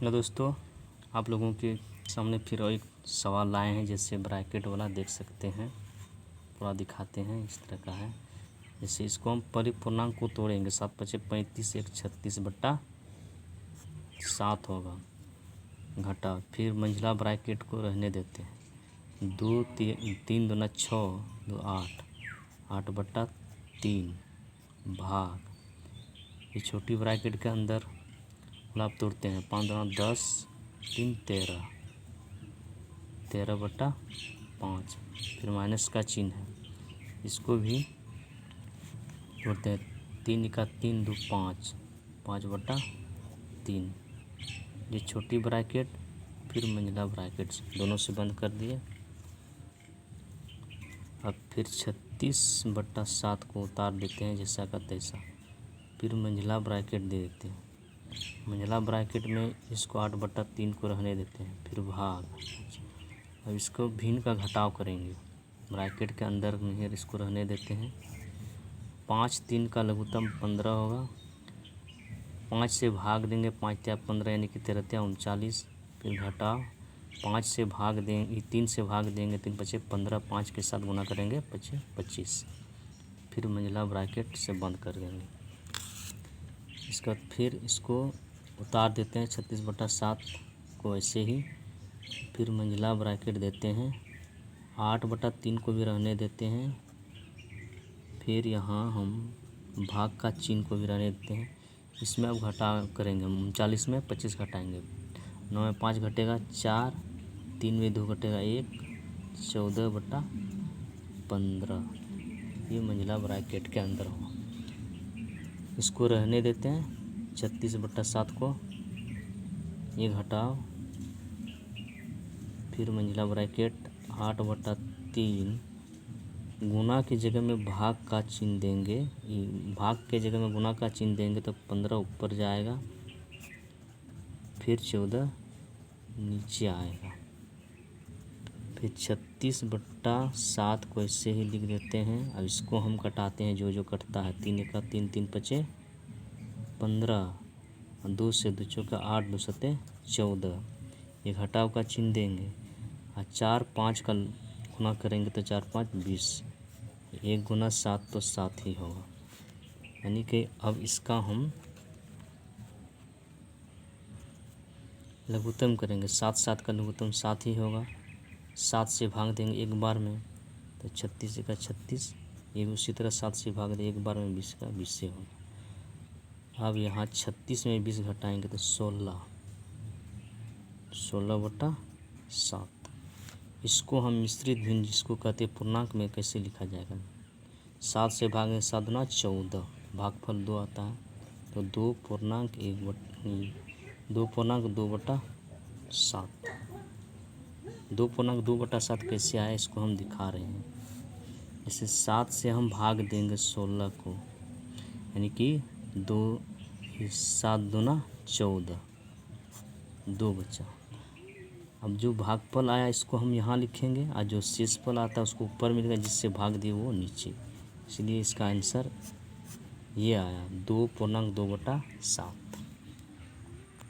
Hello दोस्तों, आप लोगों के सामने फिर एक सवाल लाए हैं। जैसे ब्रैकेट वाला देख सकते हैं, पूरा दिखाते हैं। इस तरह का है। जैसे इसको हम परिपूर्णांक को तोड़ेंगे, 7×5 = 35, 1 36/7 होगा घटा। फिर मंझला ब्रैकेट को रहने देते हैं। 3 दूना 6, 2 8, 8/3 भाग। ये छोटी ब्रैकेट के अंदर आप तोड़ते हैं। 5 दूना 10, 3 13, 13/5। फिर माइनस का चिन्ह है, इसको भी तोड़ते हैं। 3 × 3 = 2 5, 5/3। ये छोटी ब्रैकेट, फिर मंझला ब्रैकेट दोनों से बंद कर दिए। अब फिर 36/7 को उतार देते हैं जैसा का तैसा। फिर मंझला ब्रैकेट दे देते हैं। मंझला ब्रैकेट में इसको 8/3 को रहने देते हैं। फिर भाग। अब इसको भिन्न का घटाव करेंगे। ब्रैकेट के अंदर में इसको रहने देते हैं। 5 3 का लघुत्तम 15 होगा। 5 से भाग देंगे, 5 × 15 यानी कि 13 × 39। फिर घटाव 5 से भाग देंगे, 3 से भाग देंगे, 3 × 5 = 15। 5 के साथ गुना करेंगे, 5 × 25। फिर मंझला ब्रैकेट से बंद कर देंगे। इसका फिर इसको उतार देते हैं 36/7 को ऐसे ही। फिर मंझला ब्रैकेट देते हैं। 8/3 को भी रहने देते हैं। फिर यहाँ हम भाग का चिन्ह को भी रहने देते हैं। इसमें अब घटाव करेंगे। 39 में 25 घटाएंगे। 9 में 5 घटेगा 4, 3 में 2 घटेगा 1, 14/15। ये मंझला ब्रैकेट के अंदर हो। इसको रहने देते हैं 36/7 को। ये घटाव, फिर मंझला ब्रैकेट 8/3। गुना की जगह में भाग का चिन्ह देंगे। भाग के जगह में गुना का चिन्ह देंगे तो 15 ऊपर जाएगा, फिर 14 नीचे आएगा। फिर 36/7 को ऐसे ही लिख देते हैं। अब इसको हम कटाते हैं, जो जो कटता है। 3 × 3 = 3 × 5 = 15। 2 से 2 × 8, 2 × 7 = 14। ये घटाव का चिन्ह देंगे। और 4 5 का गुना करेंगे तो 4 5 = 20। 1 × 7 तो 7 ही होगा। यानी कि अब इसका हम लघुत्तम करेंगे। 7 7 का लघुत्तम 7 ही होगा। 7 से भाग देंगे एक बार में तो 36 × 36। ये भी उसी तरह 7 से भाग दें एक बार में, 20 का 20 से होगा। अब यहाँ 36 में 20 घटाएंगे तो 16, 16/7। इसको हम मिश्रित भिन्न, जिसको कहते हैं पूर्णांक, में कैसे लिखा जाएगा। 7 से भागें 7 दूना 14, भागफल 2 आता है तो 2.2/7। 2.2/7 कैसे आया, इसको हम दिखा रहे हैं। जैसे 7 से हम भाग देंगे 16 को, यानी कि 7 दूना 14, 2 बचा। अब जो भागफल आया इसको हम यहाँ लिखेंगे, और जो शेषफल आता है उसको ऊपर मिलेगा, जिससे भाग दिए वो नीचे। इसलिए इसका आंसर ये आया 2.2/7।